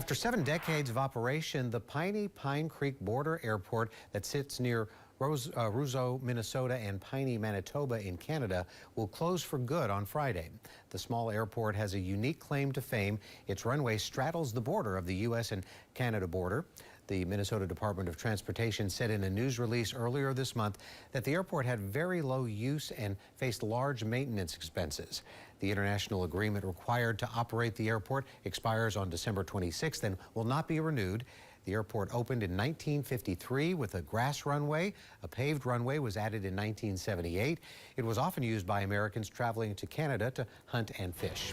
After 7 decades of operation, the Piney Pine Creek Border Airport that sits near Roseau, Minnesota and Piney, Manitoba in Canada will close for good on Friday. The small airport has a unique claim to fame. Its runway straddles the border of the U.S. and Canada border. The Minnesota Department of Transportation said in a news release earlier this month that the airport had very low use and faced large maintenance expenses. The international agreement required to operate the airport expires on December 26th and will not be renewed. The airport opened in 1953 with a grass runway. A paved runway was added in 1978. It was often used by Americans traveling to Canada to hunt and fish.